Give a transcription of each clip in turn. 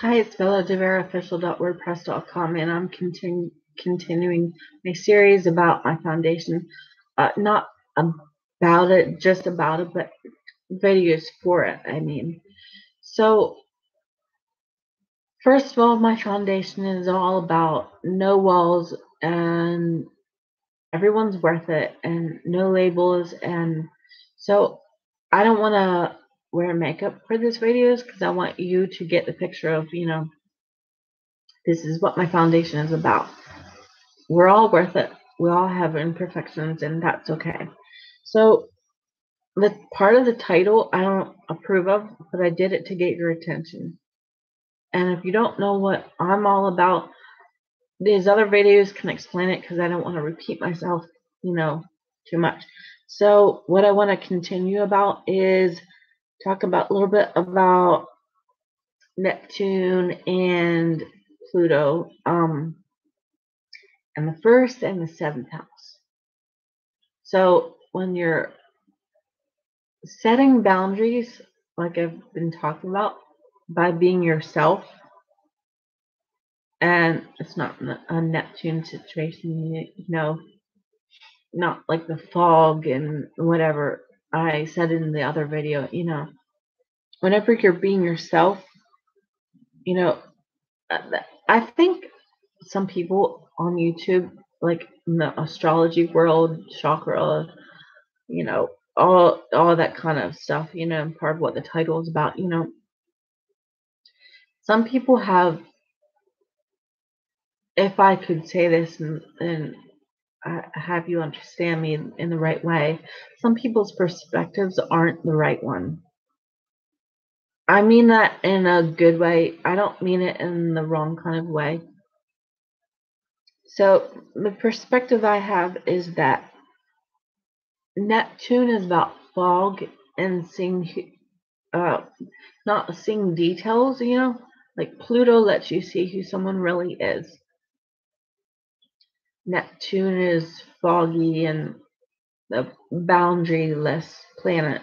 Hi, it's BellaDeVeraOfficial.wordpress.com, and I'm continuing my series about my foundation. Not about it, just about it, but videos for it, I mean. So, first of all, my foundation is all about no walls and everyone's worth it and no labels. And so, I don't want to wear makeup for this videos because I want you to get the picture of, this is what my foundation is about. We're all worth it. We all have imperfections, and that's okay. So, the part of the title I don't approve of, but I did it to get your attention. And if you don't know what I'm all about, these other videos can explain it because I don't want to repeat myself, too much. So, what I want to continue about is talk about a little bit about Neptune and Pluto, and the first and the seventh house. So when you're setting boundaries, like I've been talking about, by being yourself, and it's not a Neptune situation, not like the fog and whatever I said in the other video, whenever you're being yourself, you know, I think some people on YouTube, like in the astrology world, chakra, you know, all that kind of stuff, and part of what the title is about, some people have, if I could say this and have you understand me in the right way, some people's perspectives aren't the right one. I mean that in a good way. I don't mean it in the wrong kind of way. So the perspective I have is that Neptune is about fog and seeing, not seeing details, like Pluto lets you see who someone really is. Neptune is foggy and the boundaryless planet,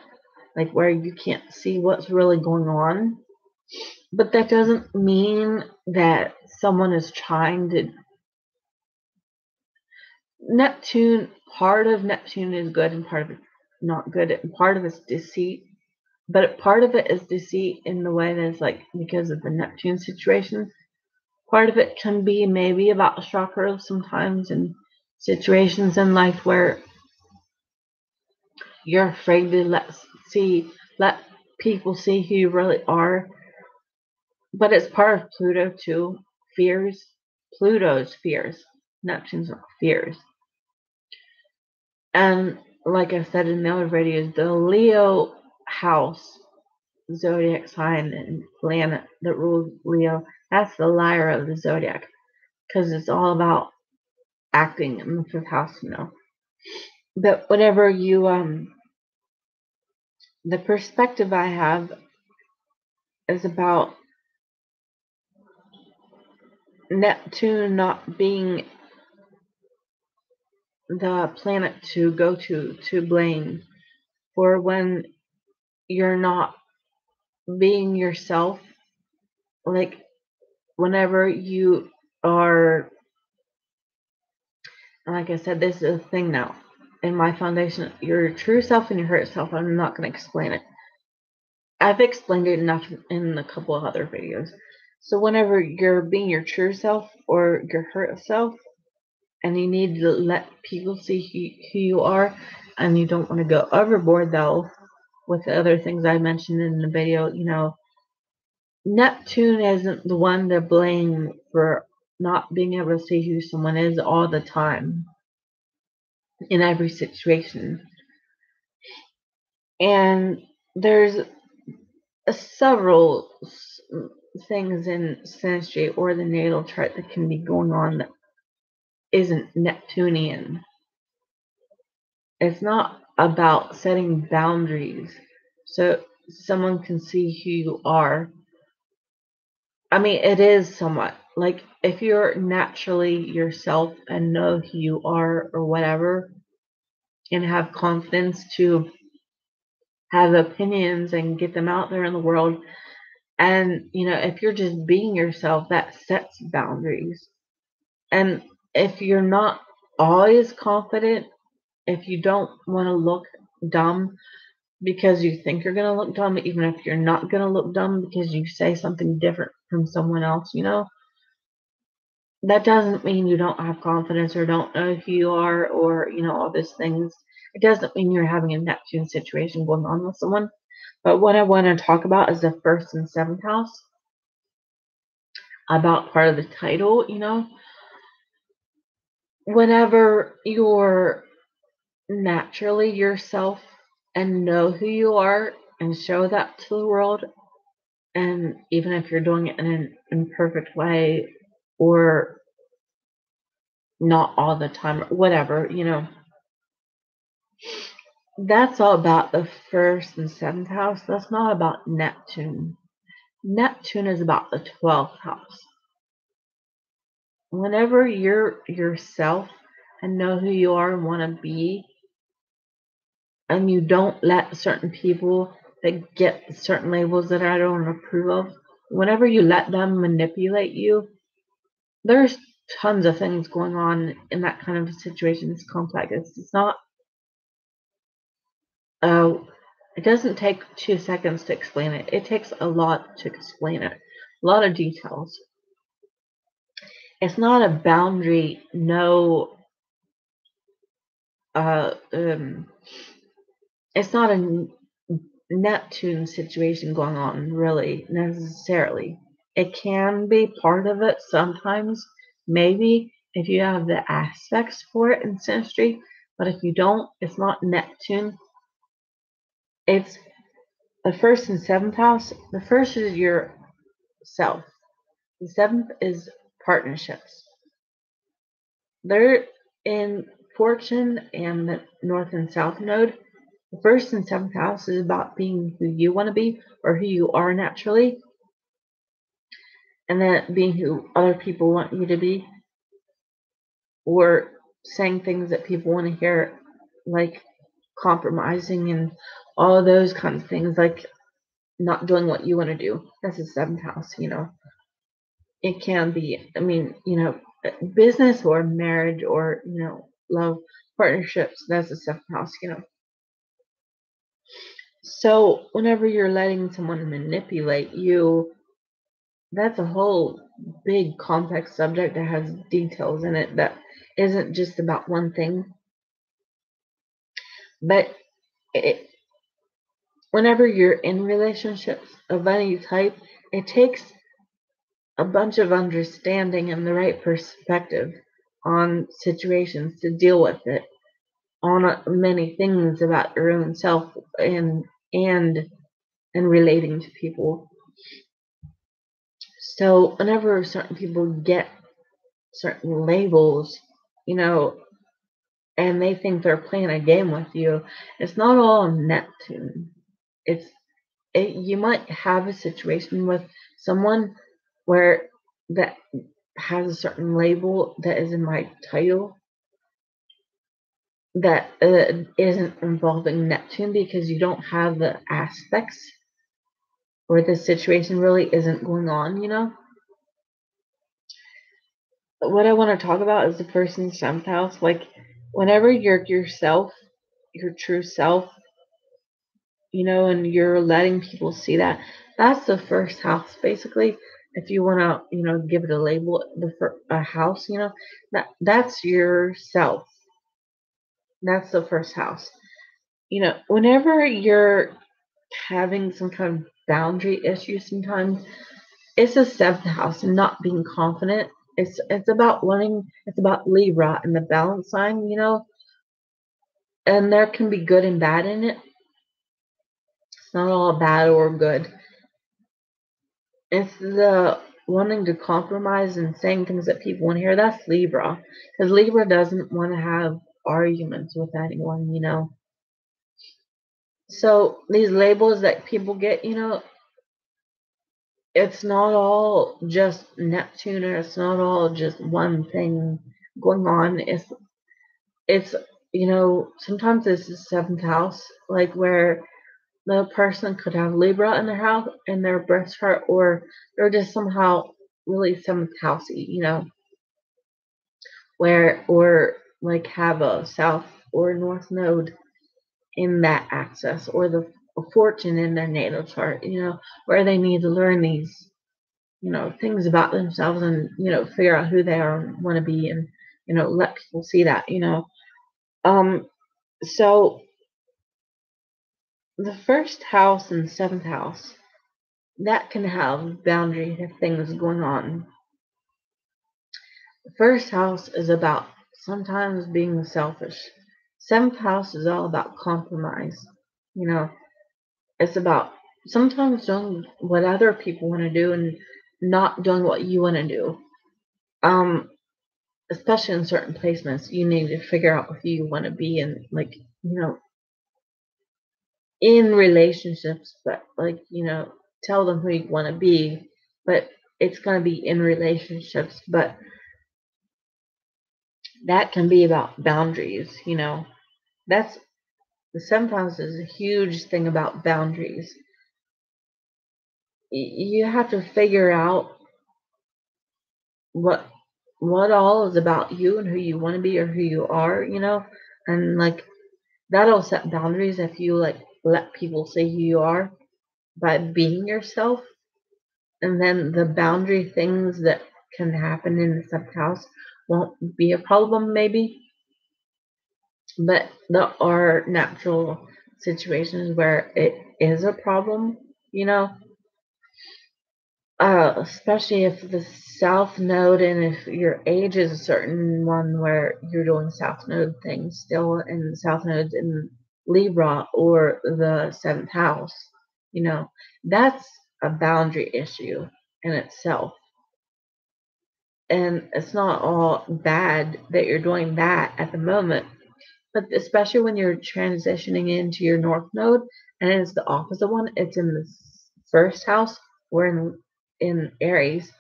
like where you can't see what's really going on. But that doesn't mean that someone is trying to. Neptune, part of Neptune is good and part of it not good, and part of it's deceit. But part of it is deceit in the way that it's like because of the Neptune situation. Part of it can be maybe about chakras sometimes in situations in life where you're afraid to let people see who you really are. But it's part of Pluto too. Fears. Pluto's fears. Neptune's fears. And like I said in the other videos, the Leo house, zodiac sign and planet that rules Leo, that's the liar of the zodiac. Because it's all about acting in the fifth house, But whatever the perspective I have is about Neptune not being the planet to go to blame for when you're not being yourself. Like whenever you are, like I said, this is a thing now in my foundation, your true self and your hurt self. I'm not going to explain it. I've explained it enough in a couple of other videos. So whenever you're being your true self or your hurt self, and you need to let people see who you are, and you don't want to go overboard though with the other things I mentioned in the video, Neptune isn't the one to blame for not being able to see who someone is all the time in every situation. And there's several things in synastry or the natal chart that can be going on that isn't Neptunian. It's not about setting boundaries so someone can see who you are. I mean, it is somewhat like if you're naturally yourself and know who you are or whatever, and have confidence to have opinions and get them out there in the world And, if you're just being yourself, that sets boundaries. And if you're not always confident, if you don't want to look dumb because you think you're going to look dumb, even if you're not going to look dumb because you say something different from someone else, that doesn't mean you don't have confidence or don't know who you are or, all these things. It doesn't mean you're having a Neptune situation going on with someone. But what I want to talk about is the first and seventh house, about part of the title, whenever you're naturally yourself and know who you are and show that to the world, and even if you're doing it in an imperfect way or not all the time, whatever, that's all about the first and seventh house. That's not about Neptune. Neptune is about the 12th house. Whenever you're yourself and know who you are and want to be, and you don't let certain people that get certain labels that I don't approve of, whenever you let them manipulate you, there's tons of things going on in that kind of a situation. It's complex. It's not, it doesn't take 2 seconds to explain it. It takes a lot to explain it, a lot of details. It's not a boundary, no, it's not a Neptune situation going on, really, necessarily. It can be part of it sometimes, maybe, if you have the aspects for it in synastry, but if you don't, it's not Neptune. It's the first and seventh house. The first is your self. The seventh is partnerships. They're in fortune and the north and south node. The first and seventh house is about being who you want to be or who you are naturally, and then being who other people want you to be, or saying things that people want to hear, like compromising and all those kinds of things, like not doing what you want to do. That's the seventh house. It can be, business or marriage or, love, partnerships. That's the seventh house. So whenever you're letting someone manipulate you, that's a whole big complex subject that has details in it that isn't just about one thing. But whenever you're in relationships of any type, it takes a bunch of understanding and the right perspective on situations to deal with it, on many things about your own self and relating to people. So whenever certain people get certain labels, you know, and they think they're playing a game with you, it's not all Neptune. You might have a situation with someone where that has a certain label that is in my title that isn't involving Neptune, because you don't have the aspects, or the situation really isn't going on. But what I want to talk about is the person's seventh house. Like, whenever you're yourself, your true self, and you're letting people see that, that's the first house, basically. If you want to, give it a label, a house, that's yourself. That's the first house. Whenever you're having some kind of boundary issue, sometimes it's the seventh house and not being confident. It's about learning. It's about Libra and the balance sign, and there can be good and bad in it. It's not all bad or good. It's the wanting to compromise and saying things that people want to hear. That's Libra, because Libra doesn't want to have arguments with anyone. So these labels that people get, it's not all just Neptune, or it's not all just one thing going on. It's sometimes it's the seventh house, like where the person could have Libra in their house in their birth chart, or they're just somehow really seventh housey, where or like have a south or north node in that axis, or the fortune in their natal chart, where they need to learn these, things about themselves, and figure out who they are and want to be, and let people see that. Um, so the first house and seventh house, that can have boundary things going on. The first house is about sometimes being selfish. Seventh house is all about compromise. You know, it's about sometimes doing what other people want to do and not doing what you want to do. Um, Especially in certain placements, you need to figure out who you want to be, and like, in relationships, but like, tell them who you want to be, but it's going to be in relationships, but that can be about boundaries. That's the seventh house is a huge thing about boundaries. You have to figure out what all is about you and who you want to be or who you are, and like that'll set boundaries if you like let people say who you are by being yourself. And then the boundary things that can happen in the seventh house won't be a problem, maybe, but there are natural situations where it is a problem. Especially if the south node, and if your age is a certain one where you're doing south node things still, and south nodes in Libra or the seventh house, that's a boundary issue in itself. And it's not all bad that you're doing that at the moment, but especially when you're transitioning into your north node and it's the opposite one, it's in the first house or in Aries.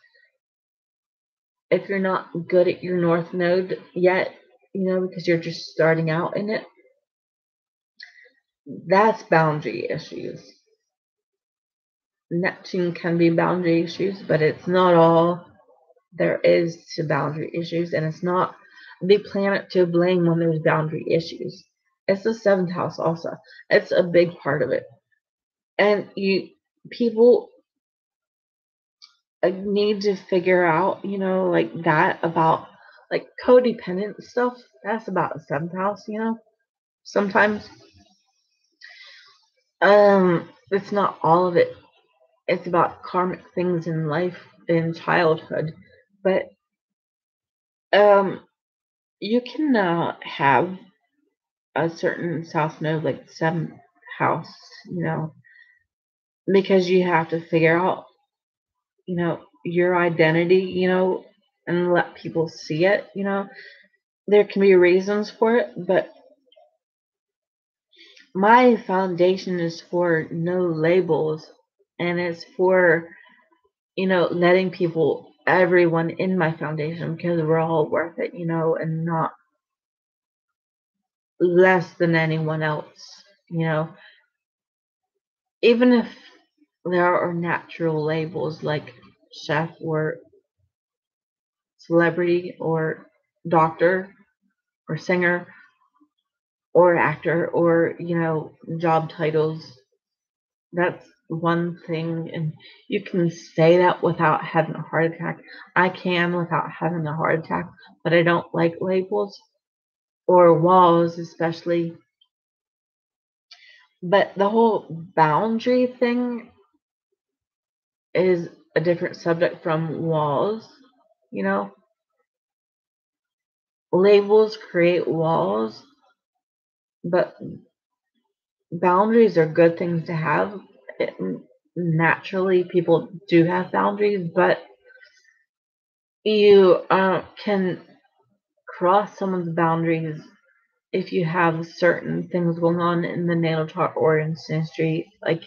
If you're not good at your north node yet, because you're just starting out in it, that's boundary issues. Neptune can be boundary issues, but it's not all there is to boundary issues, and it's not the planet to blame when there's boundary issues. It's the seventh house also. It's a big part of it. And people need to figure out, like that about like codependent stuff. That's about the seventh house. Sometimes, it's not all of it. It's about karmic things in life in childhood, but um, you can have a certain south node, like seventh house, you know, because you have to figure out, your identity, and let people see it. There can be reasons for it, but my foundation is for no labels, and it's for, letting everyone in my foundation, because we're all worth it, and not less than anyone else. Even if there are natural labels like chef or celebrity or doctor or singer or actor, or job titles, that's one thing, and you can say that without having a heart attack. I can without having a heart attack, but I don't like labels or walls especially. But the whole boundary thing is a different subject from walls. You know, labels create walls, but boundaries are good things to have. It, Naturally, people do have boundaries, but you can cross someone's boundaries if you have certain things going on in the natal chart or in synastry, like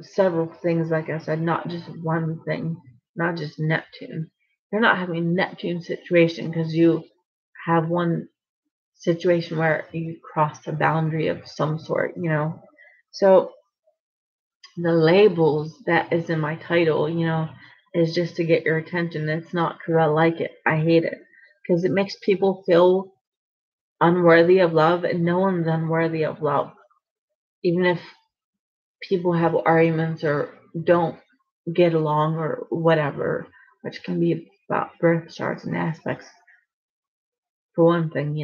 several things, like I said, not just one thing, not just Neptune. You're not having a Neptune situation because you have one situation where you cross a boundary of some sort. So the labels that is in my title, is just to get your attention. It's not because I like it. I hate it because it makes people feel unworthy of love, and no one's unworthy of love. Even if people have arguments or don't get along or whatever, which can be about birth charts and aspects. For one thing,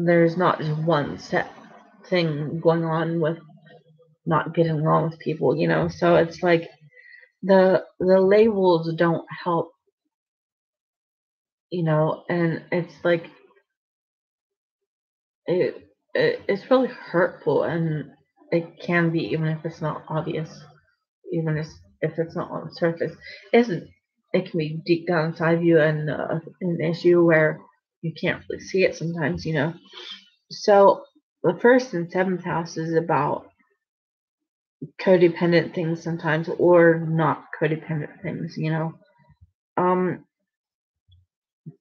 there's not just one set thing going on with not getting along with people. So it's like the labels don't help, and it's like it's really hurtful, and it can be, even if it's not obvious, even if it's not on the surface. It can be deep down inside you, and an issue where you can't really see it sometimes. So the first and seventh house is about codependent things sometimes, or not codependent things,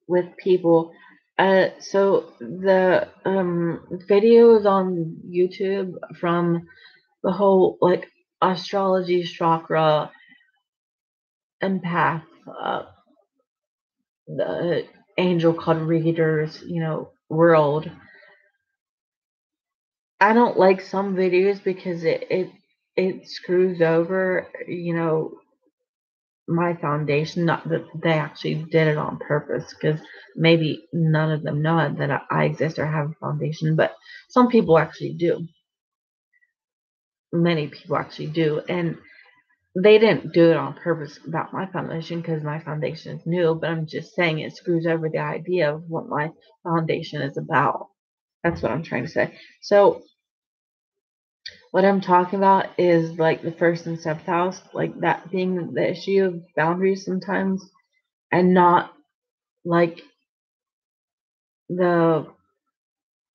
with people. So the videos on YouTube from the whole like astrology, chakra, empath, the angel card readers, world. I don't like some videos because it screws over, my foundation. Not that they actually did it on purpose, because maybe none of them know that I exist or have a foundation, but some people actually do. Many people actually do, and they didn't do it on purpose about my foundation, because my foundation is new. But I'm just saying it screws over the idea of what my foundation is about. That's what I'm trying to say. So what I'm talking about is like the first and seventh house, like that being the issue of boundaries sometimes, and not like the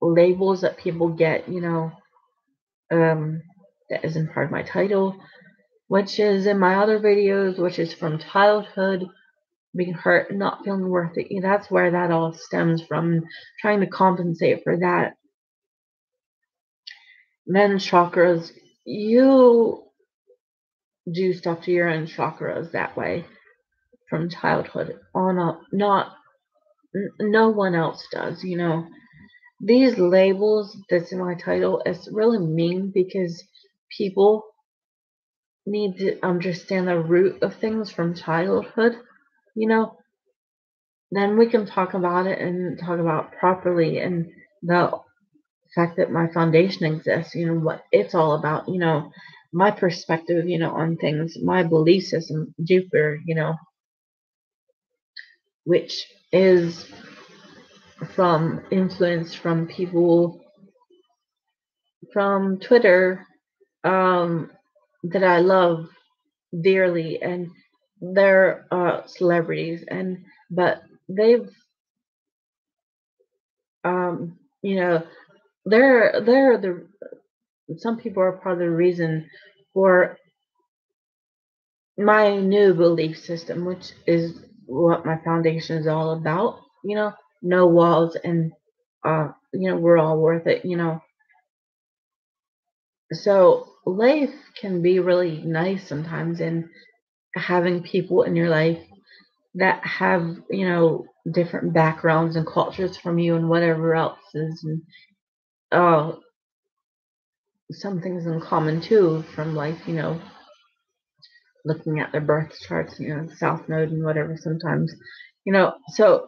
labels that people get, that isn't part of my title, which is in my other videos, which is from childhood, being hurt and not feeling worth it. That's where that all stems from, trying to compensate for that. Then chakras, you do stuff to your own chakras that way from childhood on up. No one else does. These labels that's in my title is really mean, because people need to understand the root of things from childhood. Then we can talk about it and talk about it properly, and the fact that my foundation exists, what it's all about, my perspective, on things, my belief system, Jupiter, which is from influence from people from Twitter, that I love dearly, and they're celebrities, but they've um, you know they're the some people are part of the reason for my new belief system, which is what my foundation is all about. No walls, and we're all worth it. So life can be really nice sometimes, and having people in your life that have different backgrounds and cultures from you, and whatever else is, and uh some things in common too from life, looking at their birth charts, south node and whatever sometimes. So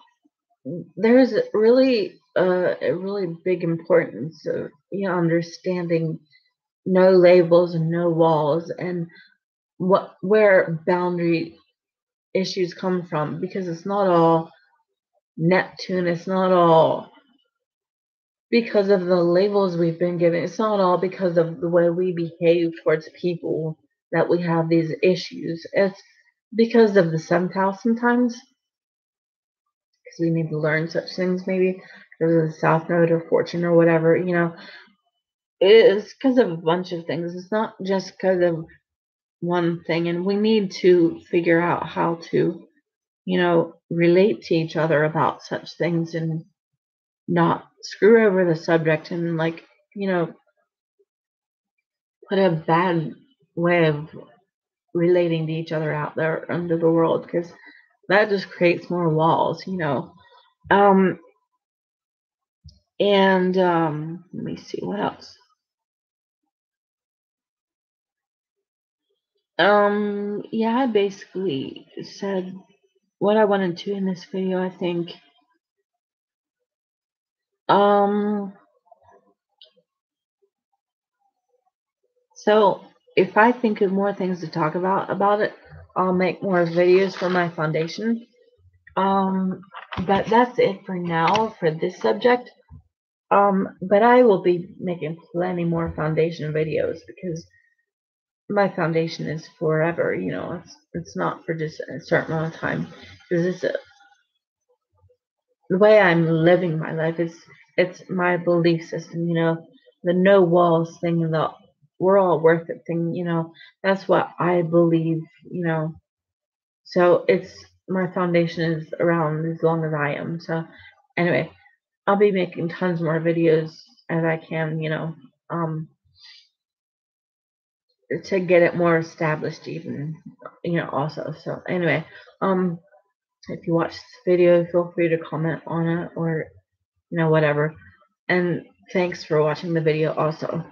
there's really a really big importance of understanding no labels and no walls, and where boundary issues come from, because it's not all Neptune. It's not all because of the labels we've been given. It's not all because of the way we behave towards people that we have these issues. It's because of the seventh house sometimes, because we need to learn such things, maybe because of the south node or fortune or whatever. It's because of a bunch of things. It's not just because of one thing, and we need to figure out how to relate to each other about such things, and not screw over the subject and, like, you know, put a bad way of relating to each other out there under the world, because that just creates more walls. Um, and let me see what else. Yeah, I basically said what I wanted to in this video, I think. Um, so if I think of more things to talk about it, I'll make more videos for my foundation. But that's it for now for this subject. But I will be making plenty more foundation videos, because my foundation is forever. It's not for just a certain amount of time. Because the way I'm living my life is, it's my belief system. The no walls thing, the we're all worth it thing. That's what I believe. So it's my foundation is around as long as I am. So anyway, I'll be making tons more videos as I can, um, to get it more established even, also. So anyway, um, if you watch this video, feel free to comment on it, or whatever. And thanks for watching the video also.